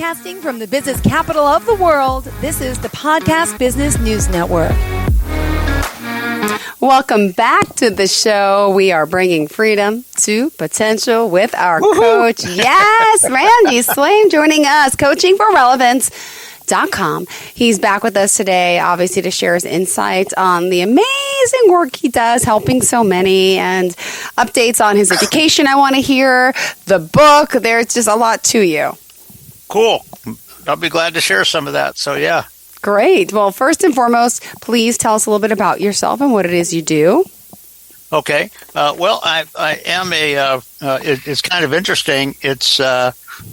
Broadcasting from the business capital of the world, this is the Podcast Business News Network. Welcome back to the show. We are bringing freedom to potential with our coach. Yes, Randy Swaim joining us, coaching for relevance.com. He's back with us today, obviously, to share his insights on the amazing work he does, helping so many, and updates on his education I want to hear, the book. There's just a lot to you. Cool. I'll be glad to share some of that. So, yeah. Great. Well, first and foremost, please tell us a little bit about yourself and what it is you do. Okay. Well, I am it's kind of interesting. It's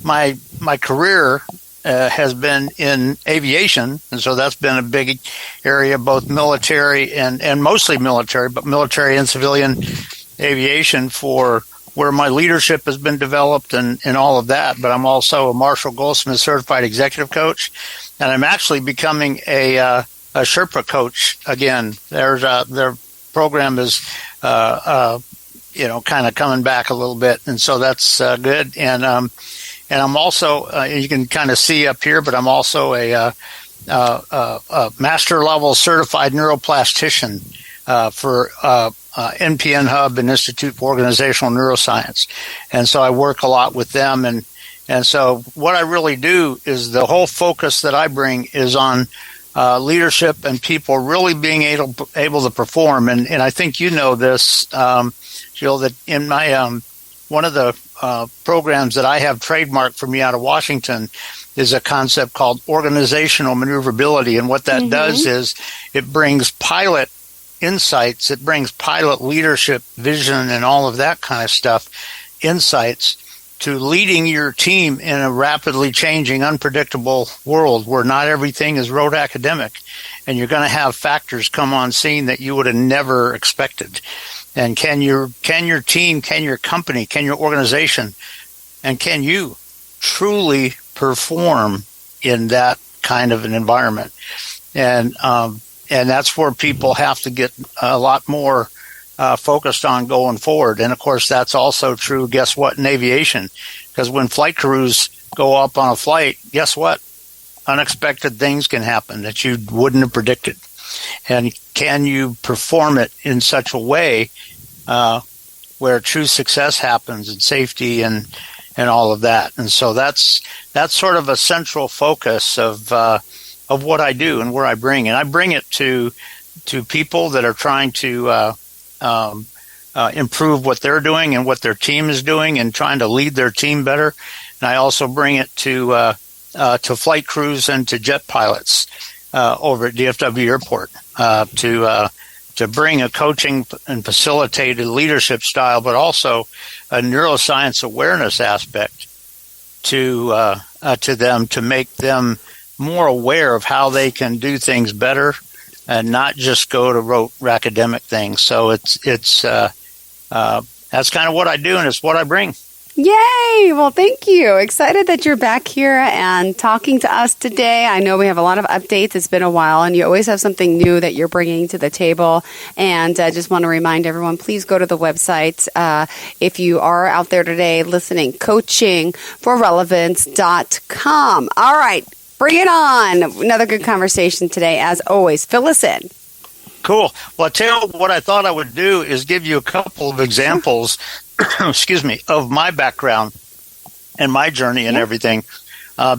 my career has been in aviation, and so that's been a big area, both military and mostly military, but military and civilian aviation for where my leadership has been developed and all of that. But I'm also a Marshall Goldsmith certified executive coach, and I'm actually becoming a Sherpa coach again. Their program is, kind of coming back a little bit, and so that's good. And I'm also, you can kind of see up here, but I'm also a master level certified neuroplastician for NPN Hub and Institute for Organizational Neuroscience. And so I work a lot with them. And so what I really do is the whole focus that I bring is on leadership and people really being able to perform. And I think you know this, Jill, that in my one of the programs that I have trademarked for me out of Washington is a concept called organizational maneuverability. And what that does is it brings pilot insights, it brings pilot leadership, vision, and all of that kind of stuff, insights to leading your team in a rapidly changing, unpredictable world where not everything is rote academic, and you're going to have factors come on scene that you would have never expected. And can your team, can your company, can your organization, and can you truly perform in that kind of an environment? And that's where people have to get a lot more focused on going forward. And, of course, that's also true, guess what, in aviation. Because when flight crews go up on a flight, guess what? Unexpected things can happen that you wouldn't have predicted. And can you perform it in such a way where true success happens and safety and all of that? And so that's sort of a central focus of what I do and where I bring. And I bring it to people that are trying to improve what they're doing and what their team is doing and trying to lead their team better. And I also bring it to flight crews and to jet pilots over at DFW Airport to bring a coaching and facilitated leadership style, but also a neuroscience awareness aspect to them, to make them more aware of how they can do things better and not just go to rote academic things. So it's that's kind of what I do, and it's what I bring. Yay! Well, thank you. Excited that you're back here and talking to us today. I know we have a lot of updates. It's been a while, and you always have something new that you're bringing to the table. And I just want to remind everyone, please go to the website if you are out there today listening, coachingforrelevance.com. All right. Bring it on. Another good conversation today, as always. Fill us in. Cool. Well, I tell you what I thought I would do is give you a couple of examples, excuse me, of my background and my journey and everything,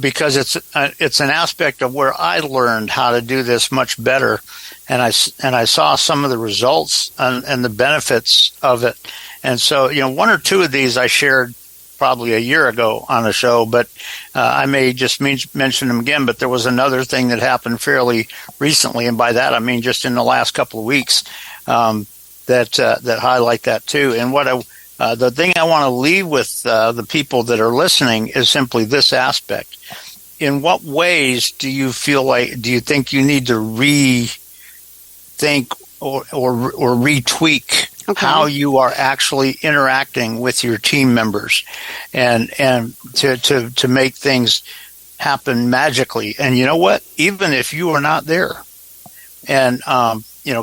because it's an aspect of where I learned how to do this much better, and I saw some of the results and the benefits of it. And so, one or two of these I shared probably a year ago on the show, but I may just mention them again. But there was another thing that happened fairly recently, and by that I mean just in the last couple of weeks, that highlight that too. And what the thing I want to leave with the people that are listening is simply this aspect: in what ways do you think you need to rethink or retweak how you are actually interacting with your team members and to make things happen magically? And you know what? Even if you are not there, and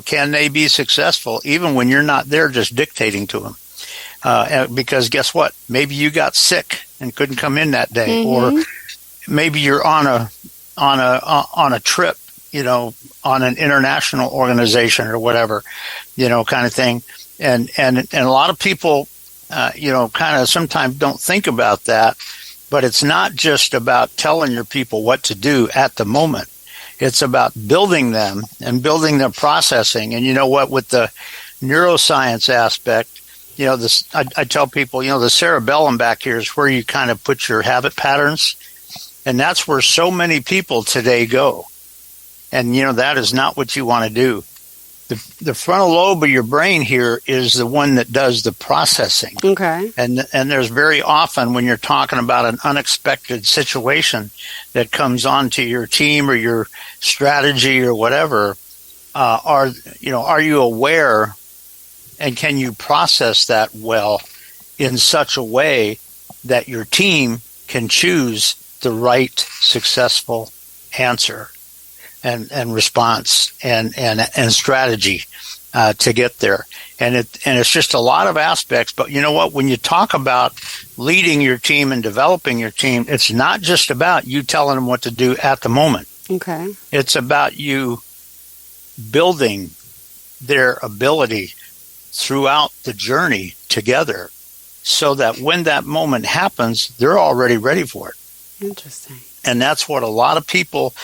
can they be successful even when you're not there just dictating to them? Because guess what? Maybe you got sick and couldn't come in that day, maybe you're on a trip, on an international organization or whatever, kind of thing. And a lot of people, kind of sometimes don't think about that, but it's not just about telling your people what to do at the moment. It's about building them and building their processing. And with the neuroscience aspect, I tell people, the cerebellum back here is where you kind of put your habit patterns. And that's where so many people today go. And, that is not what you want to do. The frontal lobe of your brain here is the one that does the processing. Okay. And there's very often when you're talking about an unexpected situation that comes onto your team or your strategy or whatever, are you aware and can you process that well in such a way that your team can choose the right successful answer and response and strategy to get there. And it's just a lot of aspects. But you know what? When you talk about leading your team and developing your team, it's not just about you telling them what to do at the moment. Okay. It's about you building their ability throughout the journey together so that when that moment happens, they're already ready for it. Interesting. And that's what a lot of people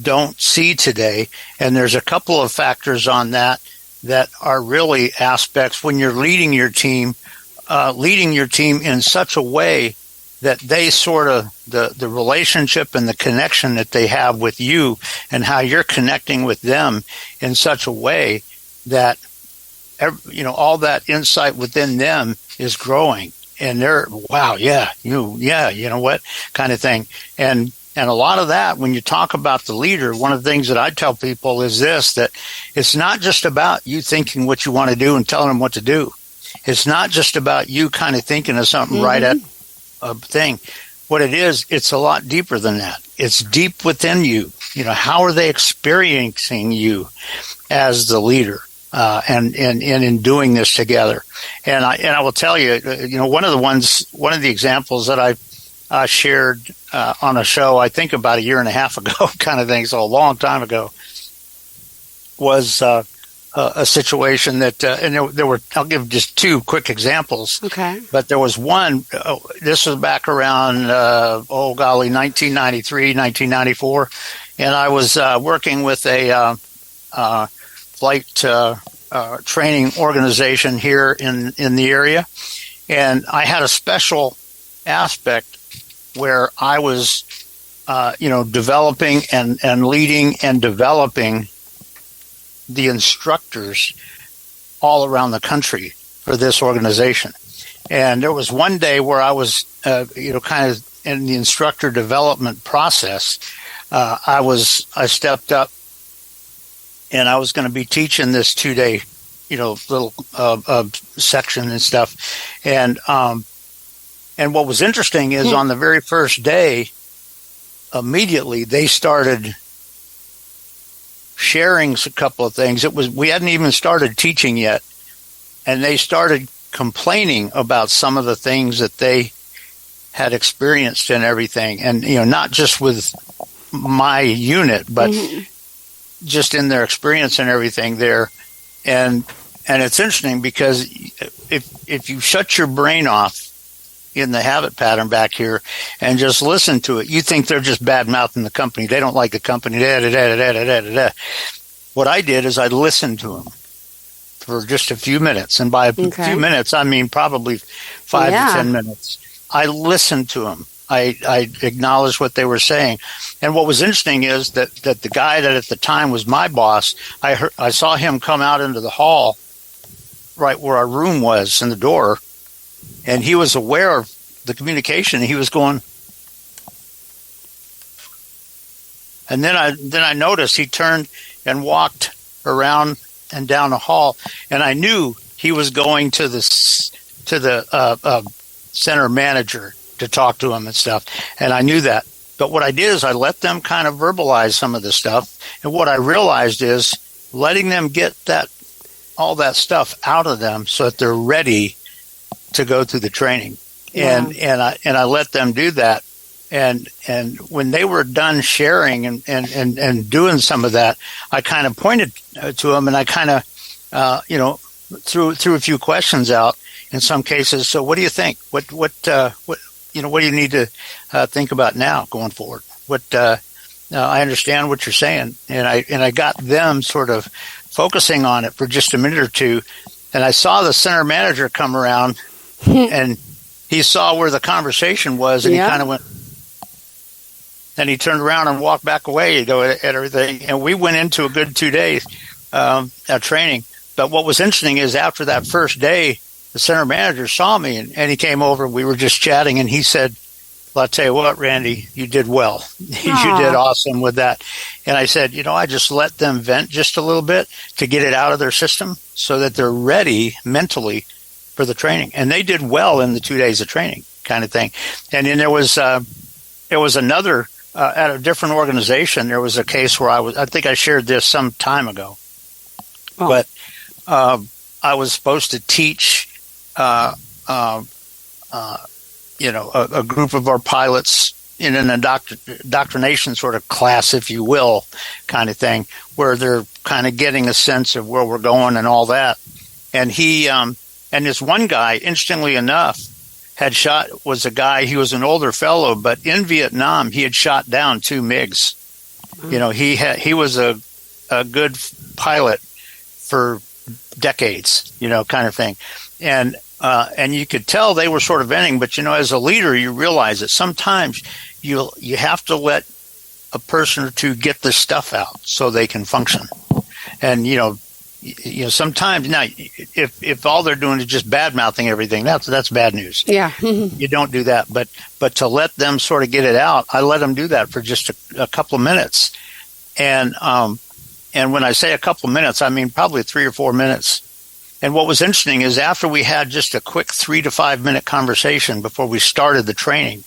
don't see today. And there's a couple of factors on that are really aspects when you're leading your team in such a way that they sort of, the relationship and the connection that they have with you and how you're connecting with them in such a way that, all that insight within them is growing. And they're, wow, what kind of thing. And a lot of that, when you talk about the leader, one of the things that I tell people is this, that it's not just about you thinking what you want to do and telling them what to do. It's not just about you kind of thinking of something right at a thing. What it is, it's a lot deeper than that. It's deep within you. How are they experiencing you as the leader? And in doing this together. And I will tell you, one of the examples that I shared on a show, I think about a year and a half ago, kind of thing, so a long time ago, was a situation that, and there were, I'll give just two quick examples. Okay. But there was one, this was back around, 1993, 1994, and I was working with a flight training organization here in the area, and I had a special aspect where I was, developing and leading and developing the instructors all around the country for this organization. And there was one day where I was, kind of in the instructor development process. I stepped up, and I was going to be teaching this 2-day, little section and stuff. And what was interesting is on the very first day, immediately they started sharing a couple of things. We hadn't even started teaching yet, and they started complaining about some of the things that they had experienced and everything. And, not just with my unit, but just in their experience and everything there. And it's interesting because if you shut your brain off in the habit pattern back here and just listen to it, you think they're just bad-mouthing the company. They don't like the company. What I did is I listened to them for just a few minutes. And by a few minutes, I mean probably 5 to 10 minutes. I listened to them. I acknowledged what they were saying. And what was interesting is that the guy that at the time was my boss, I saw him come out into the hall right where our room was in the door, and he was aware of the communication. He was going, and then I noticed he turned and walked around and down the hall, and I knew he was going to the center manager to talk to him and stuff, and I knew that. But what I did is I let them kind of verbalize some of the stuff, and what I realized is letting them get all that stuff out of them so that they're ready to go through the training. And I let them do that. And when they were done sharing and doing some of that, I kind of pointed to them, and I kind of, threw a few questions out in some cases. So what do you think? What do you need to think about now going forward? I understand what you're saying, and I got them sort of focusing on it for just a minute or two, and I saw the center manager come around, and he saw where the conversation was, and he kind of went, and he turned around and walked back away, at everything, and we went into a good 2 days of training. But what was interesting is after that first day, the center manager saw me, and he came over. We were just chatting, and he said, "Well, I'll tell you what, Randy, you did well. You did awesome with that." And I said, I just let them vent just a little bit to get it out of their system so that they're ready mentally for the training. And they did well in the 2 days of training kind of thing. And then there was another, at a different organization, there was a case where I think I shared this some time ago, but I was supposed to teach, a group of our pilots in an indoctrination sort of class, if you will, kind of thing, where they're kind of getting a sense of where we're going and all that. And he, and this one guy, interestingly enough, was a guy, he was an older fellow, but in Vietnam, he had shot down 2 MiGs. He was a good pilot for decades, kind of thing. And you could tell they were sort of venting, but as a leader, you realize that sometimes you have to let a person or two get this stuff out so they can function. And sometimes now, if all they're doing is just bad mouthing everything, that's bad news. Yeah, you don't do that. But to let them sort of get it out, I let them do that for just a couple of minutes. And when I say a couple of minutes, I mean probably 3 or 4 minutes. And what was interesting is after we had just a quick 3 to 5 minute conversation before we started the training,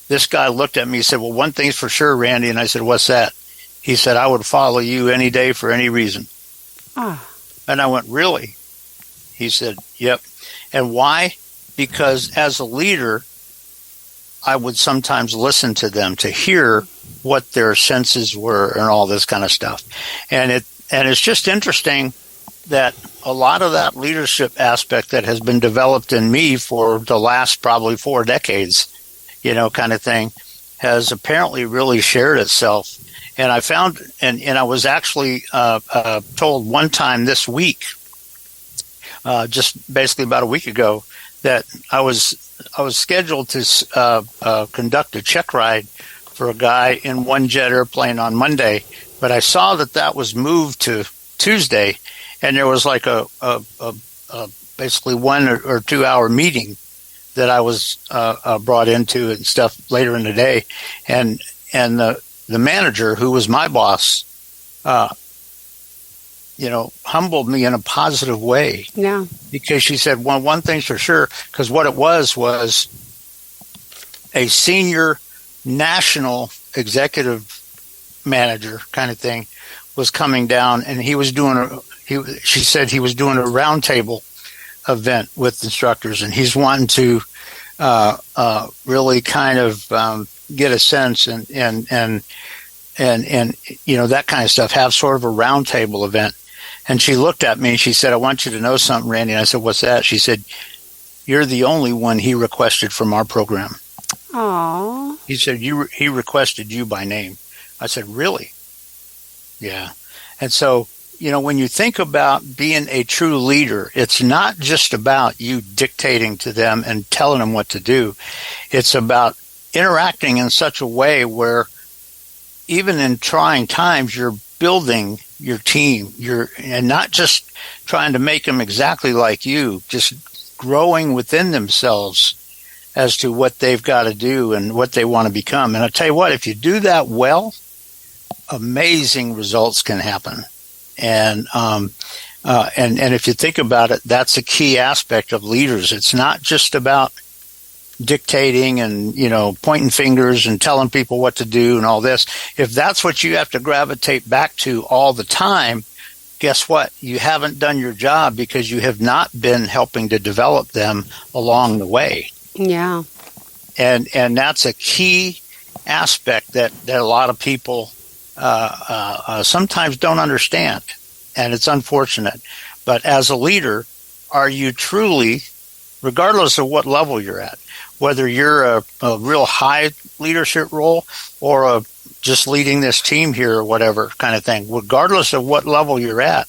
this guy looked at me and said, "Well, one thing's for sure, Randy." And I said, "What's that?" He said, "I would follow you any day for any reason." And I went, "Really?" He said, "Yep." And why? Because as a leader, I would sometimes listen to them to hear what their senses were and all this kind of stuff. And it's just interesting that a lot of that leadership aspect that has been developed in me for the last probably 4 decades, kind of thing, has apparently really shared itself. And I found, and I was actually told one time this week, just basically about a week ago, that I was scheduled to conduct a check ride for a guy in one jet airplane on Monday, but I saw that was moved to Tuesday, and there was like a basically 1 or 2 hour meeting that I was brought into and stuff later in the day, and the manager, who was my boss, humbled me in a positive way. Yeah. Because she said, well, one thing's for sure, because what it was a senior national executive manager kind of thing was coming down, and he was doing she said he was doing a roundtable event with instructors, and he's wanting to really kind of get a sense and that kind of stuff, have sort of a roundtable event. And she looked at me and she said, "I want you to know something, Randy." And I said, "What's that?" She said, "You're the only one he requested from our program." Aww. He said, he requested you by name. I said, "Really?" Yeah. And so, when you think about being a true leader, it's not just about you dictating to them and telling them what to do. It's about interacting in such a way where even in trying times, you're building your team. And not just trying to make them exactly like you, just growing within themselves as to what they've got to do and what they want to become. And I'll tell you what, if you do that well, amazing results can happen. And if you think about it, that's a key aspect of leaders. It's not just about dictating and, pointing fingers and telling people what to do and all this. If that's what you have to gravitate back to all the time, guess what? You haven't done your job, because you have not been helping to develop them along the way. Yeah. And that's a key aspect that a lot of people sometimes don't understand, and it's unfortunate. But as a leader, are you truly, regardless of what level you're at, whether you're a real high leadership role or just leading this team here or whatever kind of thing, regardless of what level you're at,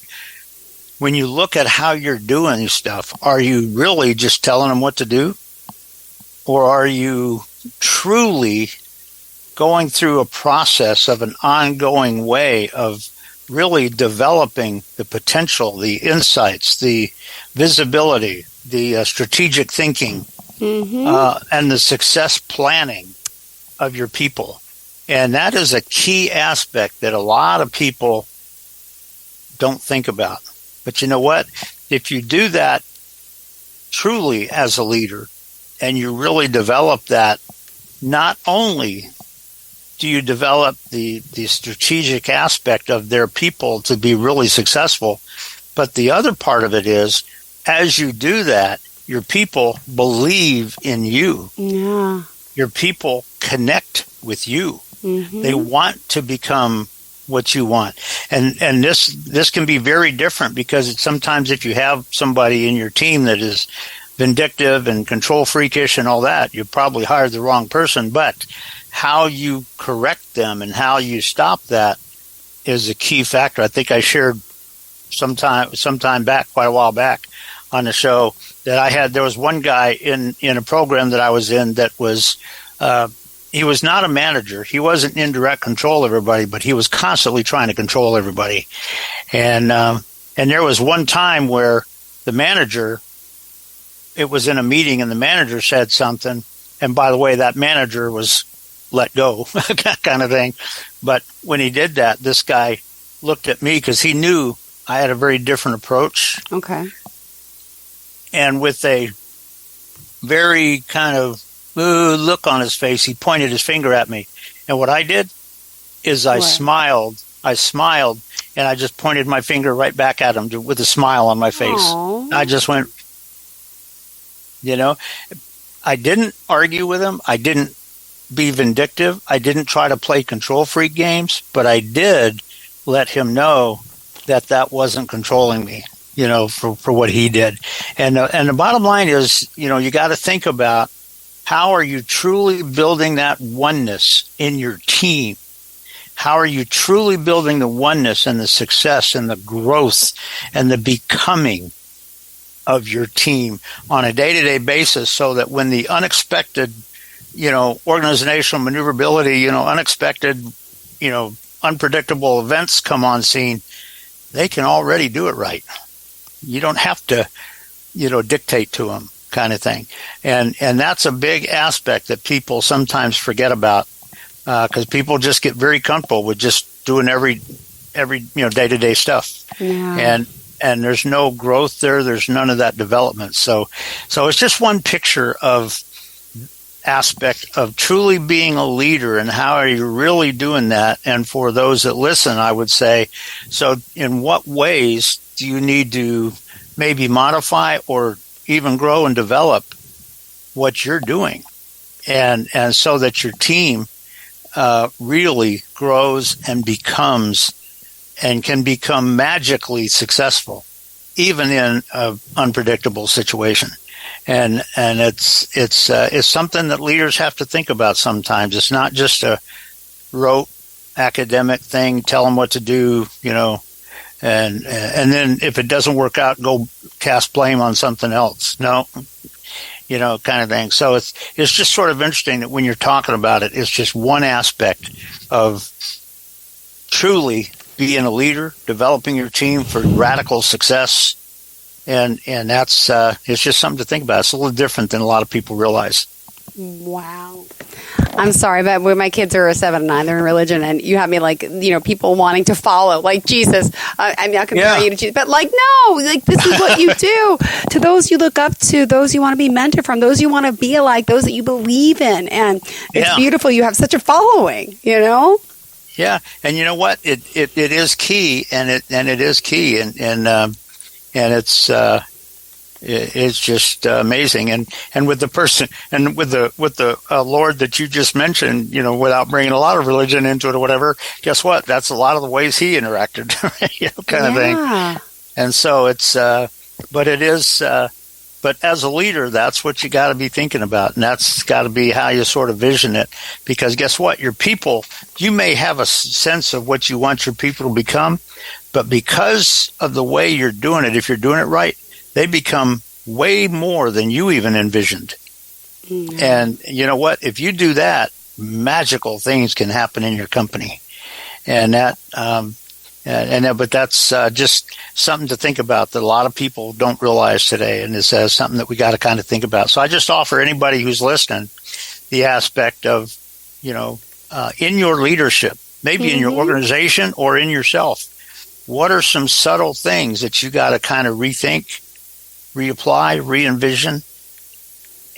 when you look at how you're doing stuff, are you really just telling them what to do? Or are you truly going through a process of an ongoing way of really developing the potential, the insights, the visibility, the strategic thinking, and the success planning of your people? And that is a key aspect that a lot of people don't think about. But you know what? If you do that truly as a leader and you really develop that, not only do you develop the strategic aspect of their people to be really successful, but the other part of it is, as you do that, your people believe in you. Yeah. Your people connect with you. They want to become what you want. And this can be very different, because sometimes if you have somebody in your team that is vindictive and control freakish and all that, you probably hired the wrong person. But how you correct them and how you stop that is a key factor. I think I shared sometime back, quite a while back, on the show that there was one guy in a program that I was in that was he was not a manager. He wasn't in direct control of everybody, but he was constantly trying to control everybody. And there was one time where the manager, it was in a meeting, and the manager said something. And by the way, that manager was let go, kind of thing. But when he did that, this guy looked at me because he knew I had a very different approach. Okay. And with a very kind of look on his face, he pointed his finger at me. And what I did is I smiled, and I just pointed my finger right back at him with a smile on my face. Aww. I just went, I didn't argue with him. I didn't be vindictive. I didn't try to play control freak games, but I did let him know that wasn't controlling me, for what he did. And the bottom line is, you got to think about, how are you truly building that oneness in your team? How are you truly building the oneness and the success and the growth and the becoming of your team on a day-to-day basis, so that when the unexpected, organizational maneuverability, unexpected, unpredictable events come on scene, they can already do it right. You don't have to, dictate to them, kind of thing. And that's a big aspect that people sometimes forget about, because people just get very comfortable with just doing every day-to-day stuff. Yeah. And there's no growth there. There's none of that development. So it's just one picture of aspect of truly being a leader, and how are you really doing that. And for those that listen, I would say, so in what ways do you need to maybe modify or even grow and develop what you're doing, and so that your team really grows and becomes and can become magically successful, even in an unpredictable situation. And it's something that leaders have to think about sometimes. It's not just a rote academic thing, tell them what to do, and then if it doesn't work out, go cast blame on something else. No, kind of thing. So it's just sort of interesting that when you're talking about it, it's just one aspect of truly being a leader, developing your team for radical success. And that's it's just something to think about. It's a little different than a lot of people realize. Wow. I'm sorry, but when my kids are 7 and 9, they're in religion, and you have me people wanting to follow, like Jesus. I'm not comparing you to Jesus, but no, this is what you do to those you look up to, those you want to be mentored from, those you want to be like, those that you believe in, and it's beautiful. You have such a following, Yeah, and you know what? It is key, and it is key, and it's it's just amazing. And with the person and with the Lord that you just mentioned, without bringing a lot of religion into it or whatever, guess what? That's a lot of the ways he interacted, kind of thing. And so it's, but it is, but as a leader, that's what you got to be thinking about. And that's got to be how you sort of vision it. Because guess what? Your people, you may have a sense of what you want your people to become, but because of the way you're doing it, if you're doing it right, they become way more than you even envisioned. Mm-hmm. And you know what? If you do that, magical things can happen in your company. And that, but that's just something to think about that a lot of people don't realize today, and it's something that we got to kind of think about. So I just offer anybody who's listening the aspect of, in your leadership, maybe in your organization or in yourself, what are some subtle things that you got to kind of rethink, reapply, re-envision,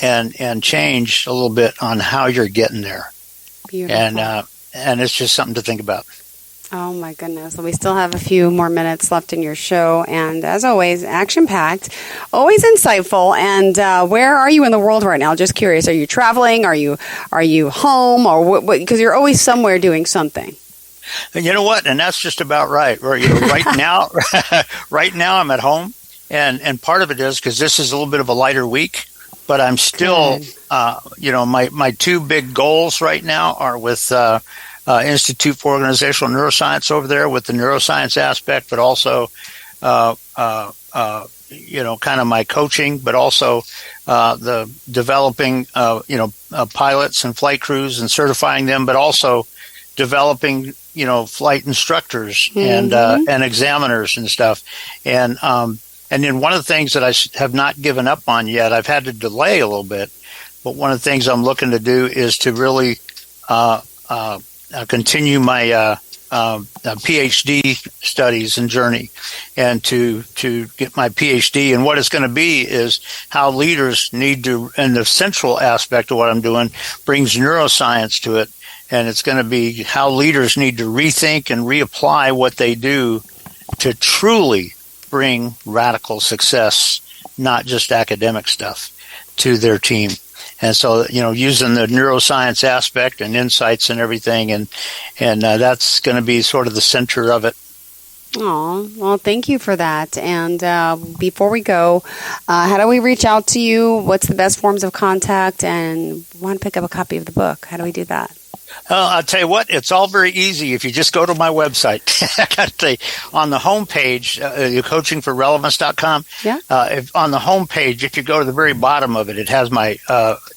and change a little bit on how you're getting there. Beautiful. And it's just something to think about. Oh, my goodness. Well, we still have a few more minutes left in your show. And as always, action-packed, always insightful. And where are you in the world right now? Just curious. Are you traveling? Are you home? Or what? Because you're always somewhere doing something. And you know what? And that's just about right. Right now, right now I'm at home. And part of it is because this is a little bit of a lighter week. But I'm still, my two big goals right now are with Institute for Organizational Neuroscience over there with the neuroscience aspect, but also, kind of my coaching, but also the developing, pilots and flight crews and certifying them, but also developing, flight instructors and examiners and stuff. And then one of the things that I have not given up on yet, I've had to delay a little bit, but one of the things I'm looking to do is to really continue my PhD studies and journey, and to get my PhD. And what it's going to be is how leaders need to, and the central aspect of what I'm doing brings neuroscience to it, and it's going to be how leaders need to rethink and reapply what they do to truly bring radical success, not just academic stuff, to their team. And so, using the neuroscience aspect and insights and everything, and that's going to be sort of the center of it. Oh, well, thank you for that. And before we go, how do we reach out to you? What's the best forms of contact? And want to pick up a copy of the book? How do we do that? I'll tell you what, it's all very easy if you just go to my website. I got to say, on the homepage, coachingforrelevance.com, on the homepage, if you go to the very bottom of it, it has my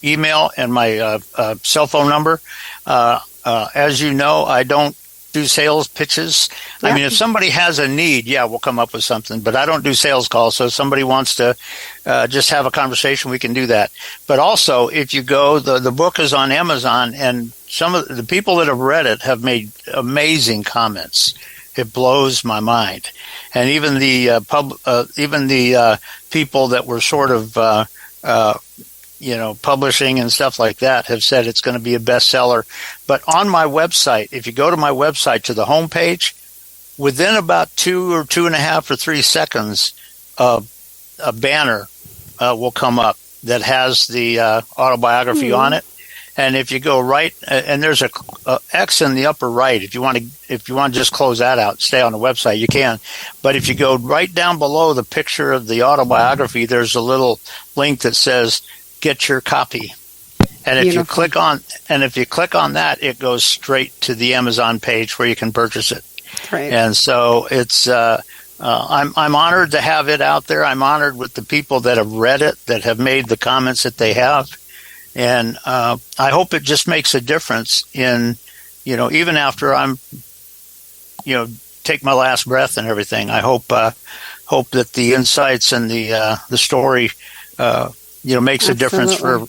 email and my cell phone number. As you know, I don't do sales pitches. Yeah. I mean, if somebody has a need, we'll come up with something, but I don't do sales calls. So if somebody wants to just have a conversation, we can do that. But also, if you go, the book is on Amazon, and some of the people that have read it have made amazing comments. It blows my mind. And even the people that were sort of publishing and stuff like that have said it's going to be a bestseller. But on my website, if you go to my website to the homepage, within about 2 or 2.5 or 3 seconds, a banner will come up that has the autobiography on it. And if you go right, and there's a X in the upper right. If you want to just close that out, stay on the website, you can. But if you go right down below the picture of the autobiography, there's a little link that says "Get your copy." And if you click on that, it goes straight to the Amazon page where you can purchase it. Right. And so it's I'm honored to have it out there. I'm honored with the people that have read it, that have made the comments that they have. And I hope it just makes a difference in, even after I'm, take my last breath and everything. I hope that the insights and the story, makes a difference for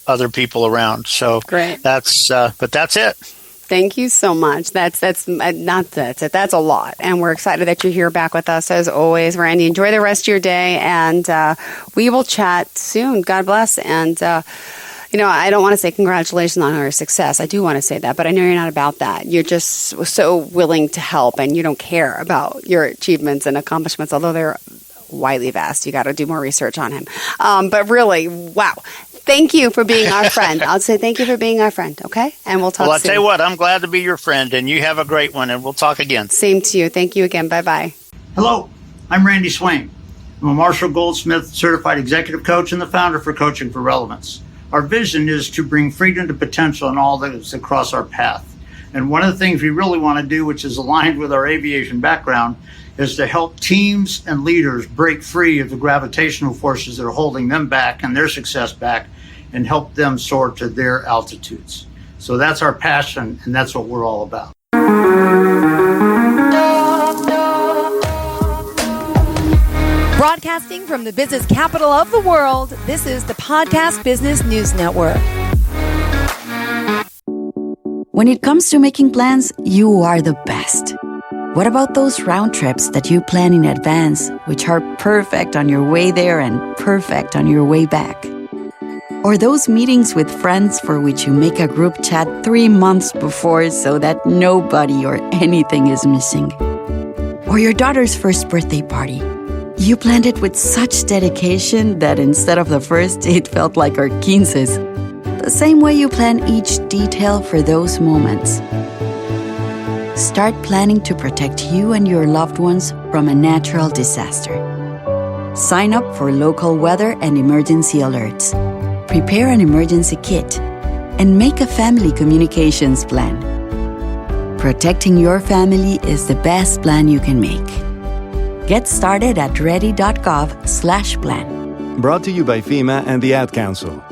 other people around. So great. That's it. Thank you so much. That's a lot. And we're excited that you're here back with us as always. Randy, enjoy the rest of your day, and we will chat soon. God bless. And I don't want to say congratulations on our success. I do want to say that, but I know you're not about that. You're just so willing to help, and you don't care about your achievements and accomplishments, although they're widely vast. You got to do more research on him. But really, wow. Thank you for being our friend. I'll say thank you for being our friend, okay? And we'll talk soon. Well, I'll tell you what, I'm glad to be your friend, and you have a great one, and we'll talk again. Same to you. Thank you again. Bye-bye. Hello, I'm Randy Swaim. I'm a Marshall Goldsmith certified executive coach and the founder for Coaching for Relevance. Our vision is to bring freedom to potential in all that is across our path. And one of the things we really want to do, which is aligned with our aviation background, is to help teams and leaders break free of the gravitational forces that are holding them back and their success back, and help them soar to their altitudes. So that's our passion, and that's what we're all about. Broadcasting from the business capital of the world, this is the Podcast Business News Network. When it comes to making plans, you are the best. What about those round trips that you plan in advance, which are perfect on your way there and perfect on your way back? Or those meetings with friends for which you make a group chat 3 months before so that nobody or anything is missing? Or your daughter's first birthday party. You planned it with such dedication that instead of the first, it felt like our 15s. The same way you plan each detail for those moments. Start planning to protect you and your loved ones from a natural disaster. Sign up for local weather and emergency alerts. Prepare an emergency kit, and make a family communications plan. Protecting your family is the best plan you can make. Get started at ready.gov/plan. Brought to you by FEMA and the Ad Council.